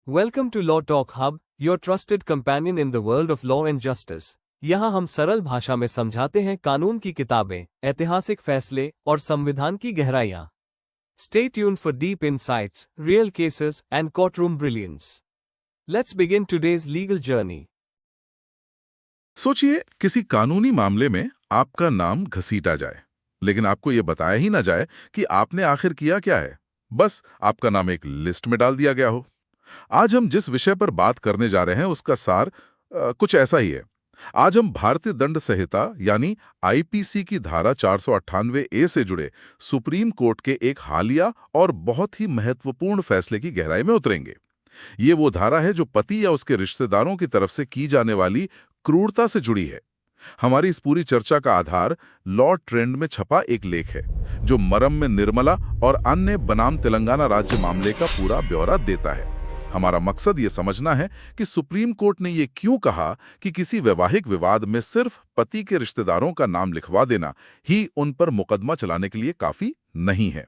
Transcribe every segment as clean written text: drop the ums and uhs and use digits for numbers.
Welcome to Law Talk Hub, your trusted companion in the world of law and justice. यहाँ हम सरल भाषा में समझाते हैं कानून की किताबें, ऐतिहासिक फैसले और संविधान की गहराइयाँ. Stay tuned for deep insights, real cases, and courtroom brilliance. Let's begin today's legal journey. सोचिए किसी कानूनी मामले में आपका नाम घसीटा जाए, लेकिन आपको यह बताया ही ना जाए कि आपने आखिर किया क्या है. बस आपका नाम एक लिस्ट में डाल दिया गया हो. आज हम जिस विषय पर बात करने जा रहे हैं उसका सार कुछ ऐसा ही है. आज हम भारतीय दंड संहिता यानी आईपीसी की धारा 498 से जुड़े सुप्रीम कोर्ट के एक हालिया और बहुत ही महत्वपूर्ण फैसले की गहराई में उतरेंगे. ये वो धारा है जो पति या उसके रिश्तेदारों की तरफ से की जाने वाली क्रूरता से जुड़ी है. हमारी इस पूरी चर्चा का आधार लॉ ट्रेंड में छपा एक लेख है जो मरम में निर्मला और अन्य बनाम तेलंगाना राज्य मामले का पूरा ब्यौरा देता है. हमारा मकसद ये समझना है कि सुप्रीम कोर्ट ने ये क्यों कहा कि किसी वैवाहिक विवाद में सिर्फ पति के रिश्तेदारों का नाम लिखवा देना ही उन पर मुकदमा चलाने के लिए काफी नहीं है.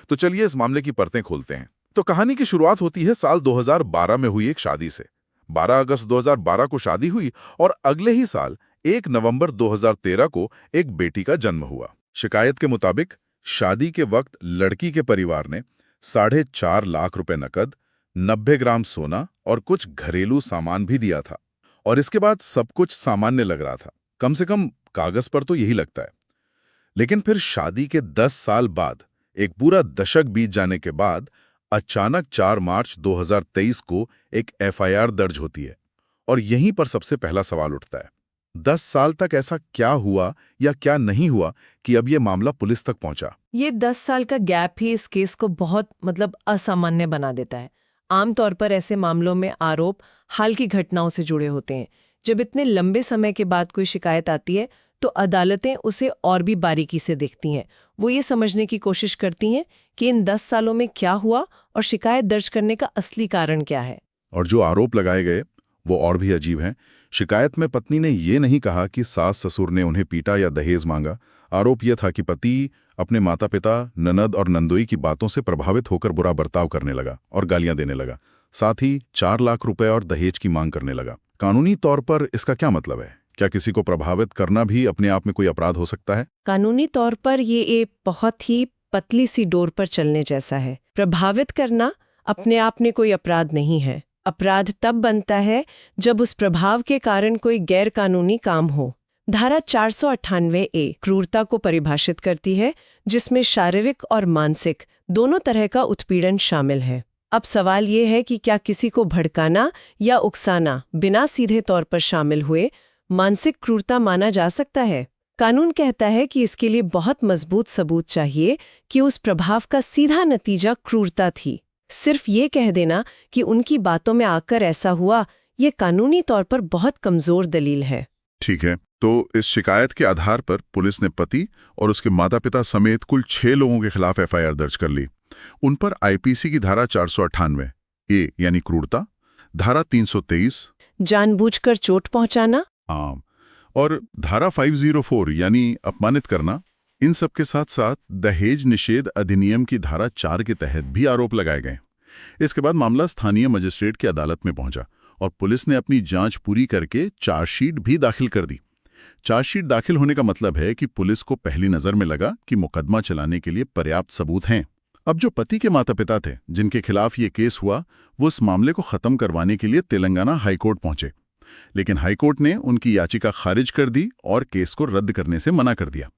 तो चलिए इस मामले की परतें खोलते हैं. तो कहानी की शुरुआत होती है साल 2012 में हुई एक शादी से. 12 अगस्त 2012 को शादी हुई और अगले ही साल 1 नवंबर 2013 को एक बेटी का जन्म हुआ. शिकायत के मुताबिक शादी के वक्त लड़की के परिवार ने 4.5 लाख रुपए नकद, 90 ग्राम सोना और कुछ घरेलू सामान भी दिया था. और इसके बाद सब कुछ सामान्य लग रहा था. कम से कम कागज पर तो यही लगता है. लेकिन फिर शादी के 10 साल बाद, एक पूरा दशक बीत जाने के बाद, अचानक 4 मार्च 2023 को एक एफआईआर दर्ज होती है. और यहीं पर सबसे पहला सवाल उठता है. 10 साल तक ऐसा क्या हुआ या क्या नहीं हुआ कि अब ये मामला पुलिस तक पहुंचा? ये 10 साल का गैप ही इस केस को बहुत असामान्य बना देता है. आमतौर पर ऐसे मामलों में आरोप हाल की घटनाओं से जुड़े होते हैं. जब इतने लंबे समय के बाद कोई शिकायत आती है तो अदालतें उसे और भी बारीकी से देखती हैं. वो ये समझने की कोशिश करती हैं कि इन 10 सालों में क्या हुआ और शिकायत दर्ज करने का असली कारण क्या है. और जो आरोप लगाए गए वो और भी अजीब हैं. शिकायत में पत्नी ने ये नहीं कहा कि सास ससुर ने उन्हें पीटा या दहेज मांगा. आरोप यह था कि पति अपने माता पिता, ननद और नंदोई की बातों से प्रभावित होकर बुरा बर्ताव करने लगा और गालियां देने लगा. साथ ही 4 लाख रुपए और दहेज की मांग करने लगा. कानूनी तौर पर इसका क्या मतलब है? क्या किसी को प्रभावित करना भी अपने आप में कोई अपराध हो सकता है? कानूनी तौर पर ये एक बहुत ही पतली सी डोर पर चलने जैसा है. प्रभावित करना अपने आप में कोई अपराध नहीं है. अपराध तब बनता है जब उस प्रभाव के कारण कोई गैर कानूनी काम हो. धारा 498A क्रूरता को परिभाषित करती है, जिसमें शारीरिक और मानसिक दोनों तरह का उत्पीड़न शामिल है. अब सवाल ये है कि क्या किसी को भड़काना या उकसाना बिना सीधे तौर पर शामिल हुए मानसिक क्रूरता माना जा सकता है? कानून कहता है कि इसके लिए बहुत मजबूत सबूत चाहिए कि उस प्रभाव का सीधा नतीजा क्रूरता थी. सिर्फ ये कह देना कि उनकी बातों में आकर ऐसा हुआ, ये कानूनी तौर पर बहुत कमजोर दलील है. ठीक है, तो इस शिकायत के आधार पर पुलिस ने पति और उसके माता पिता समेत कुल 6 लोगों के खिलाफ एफआईआर दर्ज कर ली. उन पर आईपीसी की धारा 498A यानी क्रूरता, धारा 323 जानबूझकर चोट पहुंचाना और धारा 504 यानी अपमानित करना, इन सब के साथ साथ दहेज निषेध अधिनियम की धारा 4 के तहत भी आरोप लगाए गए. इसके बाद मामला स्थानीय मजिस्ट्रेट की अदालत में पहुंचा और पुलिस ने अपनी जांच पूरी करके चार्जशीट भी दाखिल कर दी. चार्जशीट दाखिल होने का मतलब है कि पुलिस को पहली नजर में लगा कि मुकदमा चलाने के लिए पर्याप्त सबूत हैं. अब जो पति के माता पिता थे जिनके खिलाफ ये केस हुआ, वो इस मामले को खत्म करवाने के लिए तेलंगाना हाईकोर्ट पहुंचे. लेकिन हाईकोर्ट ने उनकी याचिका खारिज कर दी और केस को रद्द करने से मना कर दिया.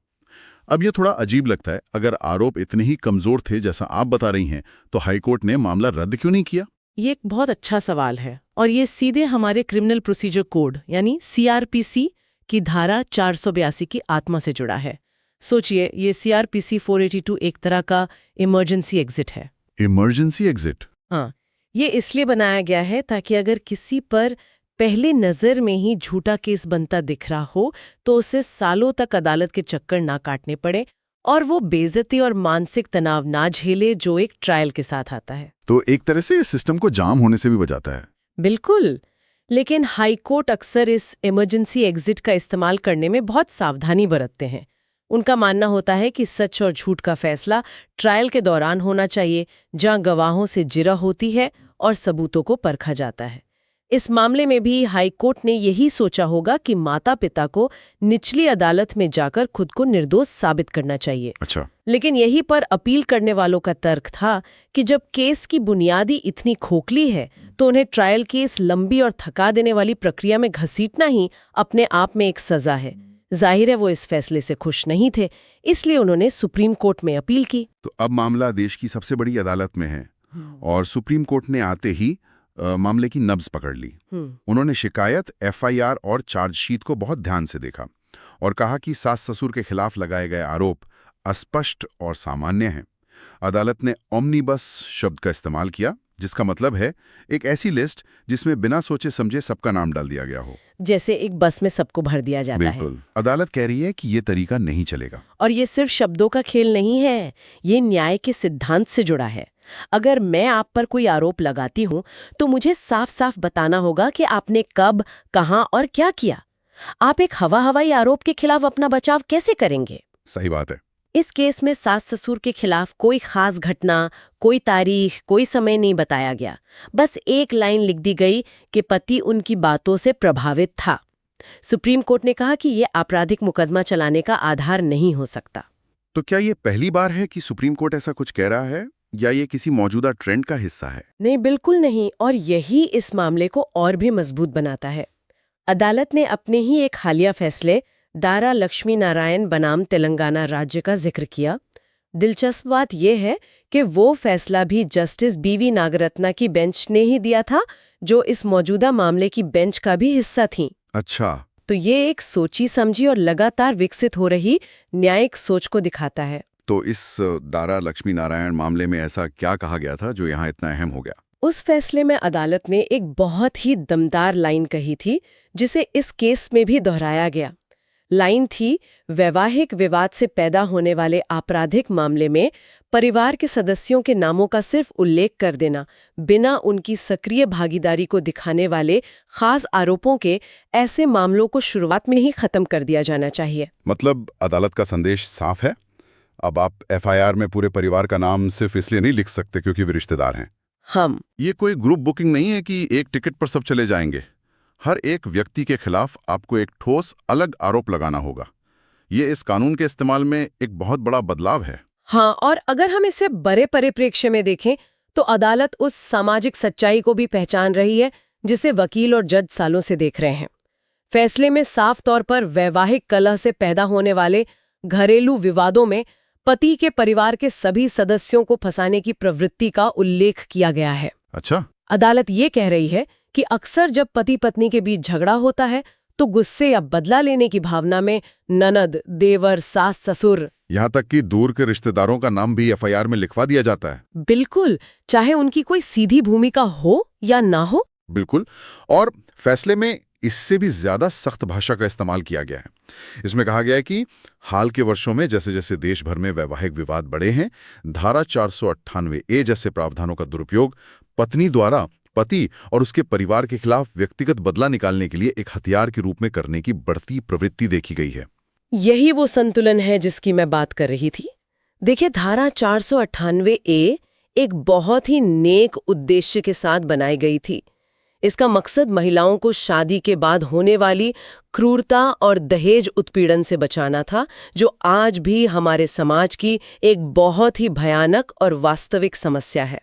अब यह थोड़ा अजीब लगता है. अगर आरोप इतने ही कमजोर थे जैसा आप बता रही हैं, तो हाईकोर्ट ने मामला रद्द क्यों नहीं किया? ये एक बहुत अच्छा सवाल है और ये सीधे हमारे क्रिमिनल प्रोसीजर कोड यानी सीआरपीसी की धारा 482 की आत्मा से जुड़ा है. सोचिए, ये सीआरपीसी 482 एक तरह का इमरजेंसी एग्जिट है. Emergency exit? हाँ, ये इसलिए बनाया गया है ताकि अगर किसी पर पहले नजर में ही झूठा केस बनता दिख रहा हो तो उसे सालों तक अदालत के चक्कर ना काटने पड़े और वो बेइज्जती और मानसिक तनाव ना झेले जो एक ट्रायल के साथ आता है. तो एक तरह से इस सिस्टम को जाम होने से भी बचाता है. बिल्कुल. लेकिन हाईकोर्ट अक्सर इस इमरजेंसी एग्जिट का इस्तेमाल करने में बहुत सावधानी बरतते हैं. उनका मानना होता है कि सच और झूठ का फैसला ट्रायल के दौरान होना चाहिए, जहां गवाहों से जिरह होती है और सबूतों को परखा जाता है। इस मामले में भी हाई कोर्ट ने यही सोचा होगा कि माता-पिता को निचली अदालत में जाकर खुद को निर्दोष साबित करना चाहिए। अच्छा। लेकिन यही पर अपील करने वालों का तर्क था कि जब केस की बुनियादी इतनी खोखली है तो उन्हें ट्रायल की इस लंबी और थका देने वाली प्रक्रिया में घसीटना ही अपने आप में एक सजा है। जाहिर है वो इस फैसले से खुश नहीं थे, इसलिए उन्होंने सुप्रीम कोर्ट में अपील की। तो अब मामला देश की सबसे बड़ी अदालत में है और सुप्रीम कोर्ट ने आते ही मामले की नब्ज पकड़ ली। उन्होंने शिकायत, एफआईआर और चार्जशीट को बहुत ध्यान से देखा और कहा कि सास ससुर के खिलाफ लगाए गए आरोप अस्पष्ट और सामान्य हैं। अदालत ने ओमनीबस शब्द का इस्तेमाल किया, जिसका मतलब है एक ऐसी लिस्ट जिसमें बिना सोचे समझे सबका नाम डाल दिया गया हो, जैसे एक बस में सबको भर दिया जाता है। बिल्कुल। अदालत कह रही है कि ये तरीका नहीं चलेगा। और ये सिर्फ शब्दों का खेल नहीं है, ये न्याय के सिद्धांत से जुड़ा है। अगर मैं आप पर कोई आरोप लगाती हूं तो मुझे साफ साफ बताना होगा कि आपने कब, कहां और क्या किया। आप एक हवाई आरोप के खिलाफ अपना बचाव कैसे करेंगे? सही बात है। इस केस में सास ससुर के खिलाफ कोई खास घटना, कोई तारीख, कोई समय नहीं बताया गया। बस एक लाइन लिख दी गई कि पति उनकी बातों से प्रभावित था। सुप्रीम कोर्ट ने कहा कि ये आपराधिक मुकदमा चलाने का आधार नहीं हो सकता। तो क्या ये पहली बार है कि सुप्रीम कोर्ट ऐसा कुछ कह रहा है या ये किसी मौजूदा ट्रेंड का हिस्सा है? नहीं, बिल्कुल नहीं, और यही इस मामले को और भी मजबूत बनाता है। अदालत ने अपने ही एक हालिया फैसले दारा लक्ष्मी नारायण बनाम तेलंगाना राज्य का जिक्र किया। दिलचस्प बात यह है कि वो फैसला भी जस्टिस बीवी नागरत्ना की बेंच ने ही दिया था, जो इस मौजूदा मामले की बेंच का भी हिस्सा थी। अच्छा। तो ये एक सोची समझी और लगातार विकसित हो रही न्यायिक सोच को दिखाता है। तो इस दारा लक्ष्मी नारायण मामले में ऐसा क्या कहा गया था जो यहाँ इतना अहम हो गया? उस फैसले में अदालत ने एक बहुत ही दमदार लाइन कही थी, जिसे इस केस में भी दोहराया गया। लाइन थी, वैवाहिक विवाद से पैदा होने वाले आपराधिक मामले में परिवार के सदस्यों के नामों का सिर्फ उल्लेख कर देना, बिना उनकी सक्रिय भागीदारी को दिखाने वाले खास आरोपों के ऐसे मामलों को शुरुआत में ही खत्म कर दिया जाना चाहिए। मतलब अदालत का संदेश साफ है, अब आप एफआईआर में पूरे परिवार का नाम सिर्फ इसलिए नहीं लिख सकते क्योंकि वे रिश्तेदार हैं। हम ये कोई ग्रुप बुकिंग नहीं है कि एक टिकट पर सब चले जाएंगे। हर एक व्यक्ति के खिलाफ आपको एक ठोस अलग आरोप लगाना होगा। ये इस कानून के इस्तेमाल में एक बहुत बड़ा बदलाव है। हाँ, और अगर हम इसे बड़े परिप्रेक्ष्य में देखें तो अदालत उस सामाजिक सच्चाई को भी पहचान रही है जिसे वकील और जज सालों से देख रहे हैं। फैसले में साफ तौर पर वैवाहिक कलह से पैदा होने वाले घरेलू विवादों में पति के परिवार के सभी सदस्यों को फंसाने की प्रवृत्ति का उल्लेख किया गया है। अच्छा। अदालत ये कह रही है कि अक्सर जब पति पत्नी के बीच झगड़ा होता है तो गुस्से या बदला लेने की भावना में ननद, देवर, सास, ससुर, यहाँ तक कि दूर के रिश्तेदारों का नाम भी एफआईआर में लिखवा दिया जाता है। बिल्कुल, चाहे उनकी कोई सीधी भूमिका हो या ना हो। बिल्कुल। और फैसले में इससे भी ज्यादा सख्त भाषा का इस्तेमाल किया गया है। इसमें कहा गया है कि हाल के वर्षों में जैसे जैसे देश भर में वैवाहिक विवाद बढ़े हैं, धारा 498A जैसे प्रावधानों का दुरुपयोग पत्नी द्वारा पति और उसके परिवार के खिलाफ व्यक्तिगत बदला निकालने के लिए एक हथियार के रूप में करने की बढ़ती प्रवृत्ति देखी गई है। यही वो संतुलन है जिसकी मैं बात कर रही थी। देखिए, धारा 498A एक बहुत ही नेक उद्देश्य के साथ बनाई गई थी। इसका मकसद महिलाओं को शादी के बाद होने वाली क्रूरता और दहेज उत्पीड़न से बचाना था, जो आज भी हमारे समाज की एक बहुत ही भयानक और वास्तविक समस्या है।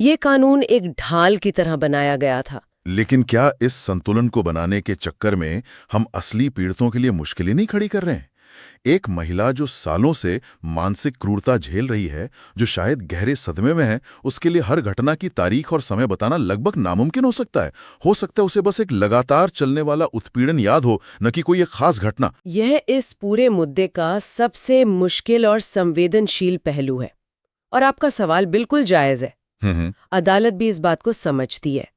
ये कानून एक ढाल की तरह बनाया गया था। लेकिन क्या इस संतुलन को बनाने के चक्कर में हम असली पीड़ितों के लिए मुश्किलें नहीं खड़ी कर रहे हैं? एक महिला जो सालों से मानसिक क्रूरता झेल रही है, जो शायद गहरे सदमे में है, उसके लिए हर घटना की तारीख और समय बताना लगभग नामुमकिन हो सकता है। उसे बस एक लगातार चलने वाला उत्पीड़न याद हो, न कि कोई एक खास घटना। यह इस पूरे मुद्दे का सबसे मुश्किल और संवेदनशील पहलू है। और आपका सवाल बिल्कुल जायज है। अदालत भी इस बात को समझती है।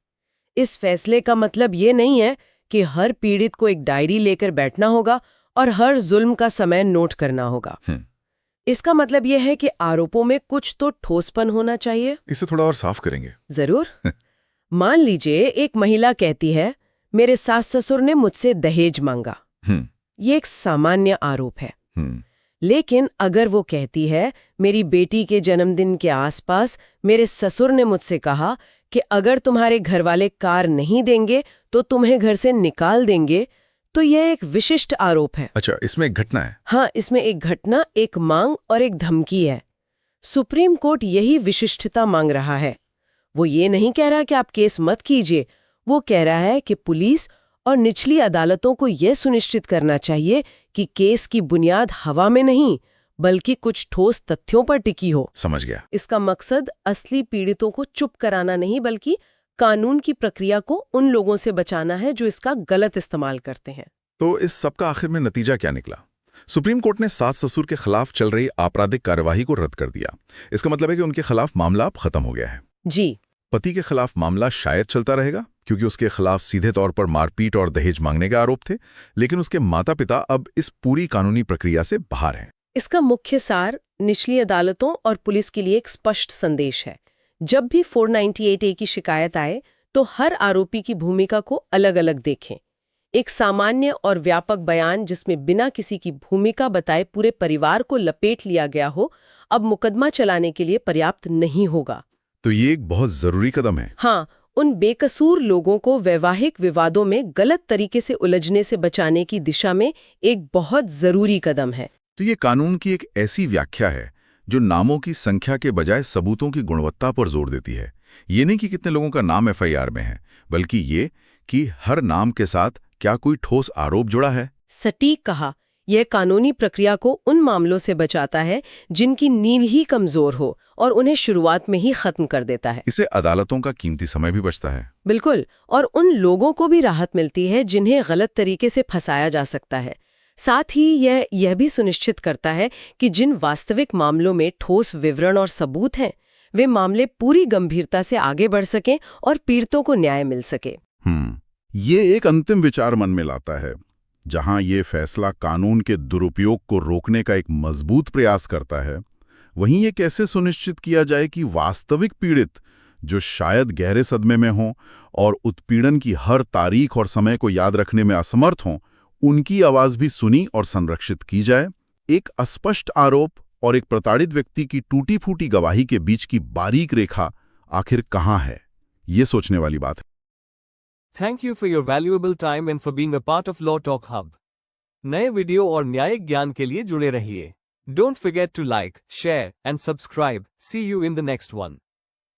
इस फैसले का मतलब ये नहीं है कि हर पीड़ित को एक डायरी लेकर बैठना होगा और हर जुल्म का समय नोट करना होगा। इसका मतलब यह है कि आरोपों में कुछ तो ठोसपन होना चाहिए। इसे थोड़ा और साफ करेंगे? जरूर। मान लीजिए एक महिला कहती है, मेरे सास ससुर ने मुझसे दहेज मांगा। ये एक सामान्य आरोप है। लेकिन अगर वो कहती है, मेरी बेटी के जन्मदिन के आसपास मेरे ससुर ने मुझसे कहा कि अगर तुम्हारे घर वाले कार नहीं देंगे तो तुम्हें घर से निकाल देंगे, तो यह एक विशिष्ट आरोप है। अच्छा, इसमें एक घटना है। हाँ, इसमें एक घटना, एक मांग और एक धमकी है। सुप्रीम कोर्ट यही विशिष्टता मांग रहा है। वो ये नहीं कह रहा कि आप केस मत कीजिए, वो कह रहा है कि पुलिस और निचली अदालतों को यह सुनिश्चित करना चाहिए कि केस की बुनियाद हवा में नहीं बल्कि कुछ ठोस तथ्यों पर टिकी हो। समझ गया। इसका मकसद असली पीड़ितों को चुप कराना नहीं बल्कि कानून की प्रक्रिया को उन लोगों से बचाना है जो इसका गलत इस्तेमाल करते हैं। तो इस सब का आखिर में नतीजा क्या निकला? सुप्रीम कोर्ट ने सास ससुर के खिलाफ चल रही आपराधिक कार्यवाही को रद्द कर दिया। इसका मतलब है कि उनके खिलाफ मामला अब खत्म हो गया है। जी। पति के खिलाफ मामला शायद चलता रहेगा क्योंकि उसके खिलाफ सीधे तौर पर मारपीट और दहेज मांगने के आरोप थे, लेकिन उसके माता पिता अब इस पूरी कानूनी प्रक्रिया से बाहर हैं। इसका मुख्य सार निचली अदालतों और पुलिस के लिए एक स्पष्ट संदेश है। जब भी 498A की शिकायत आए तो हर आरोपी की भूमिका को अलग अलग देखें। एक सामान्य और व्यापक बयान जिसमें बिना किसी की भूमिका बताए पूरे परिवार को लपेट लिया गया हो, अब मुकदमा चलाने के लिए पर्याप्त नहीं होगा। तो ये एक बहुत जरूरी कदम है। हाँ, उन बेकसूर लोगों को वैवाहिक विवादों में गलत तरीके से उलझने से बचाने की दिशा में एक बहुत जरूरी कदम है। तो ये कानून की एक ऐसी व्याख्या है जो नामों की संख्या के बजाय सबूतों की गुणवत्ता पर जोर देती है। ये नहीं कि कितने लोगों का नाम FIR में है, बल्कि ये कि हर नाम के साथ क्या कोई ठोस आरोप जुड़ा है। सटीक कहा। यह कानूनी प्रक्रिया को उन मामलों से बचाता है जिनकी नींव ही कमजोर हो और उन्हें शुरुआत में ही खत्म कर देता है। इससे अदालतों का कीमती समय भी बचता है। बिल्कुल, और उन लोगों को भी राहत मिलती है जिन्हें गलत तरीके से फंसाया जा सकता है। साथ ही यह भी सुनिश्चित करता है कि जिन वास्तविक मामलों में ठोस विवरण और सबूत हैं, वे मामले पूरी गंभीरता से आगे बढ़ सकें और पीड़ितों को न्याय मिल सके। ये एक अंतिम विचार मन में लाता है। जहां ये फैसला कानून के दुरुपयोग को रोकने का एक मजबूत प्रयास करता है, वहीं ये कैसे सुनिश्चित किया जाए कि वास्तविक पीड़ित, जो शायद गहरे सदमे में हों और उत्पीड़न की हर तारीख और समय को याद रखने में असमर्थ हों, उनकी आवाज भी सुनी और संरक्षित की जाए। एक अस्पष्ट आरोप और एक प्रताड़ित व्यक्ति की टूटी फूटी गवाही के बीच की बारीक रेखा आखिर कहाँ है, ये सोचने वाली बात है। Thank you for your valuable time and for being a part of Law Talk Hub. नए वीडियो और न्यायिक ज्ञान के लिए जुड़े रहिए। Don't forget to like, share and subscribe. See you in the next one.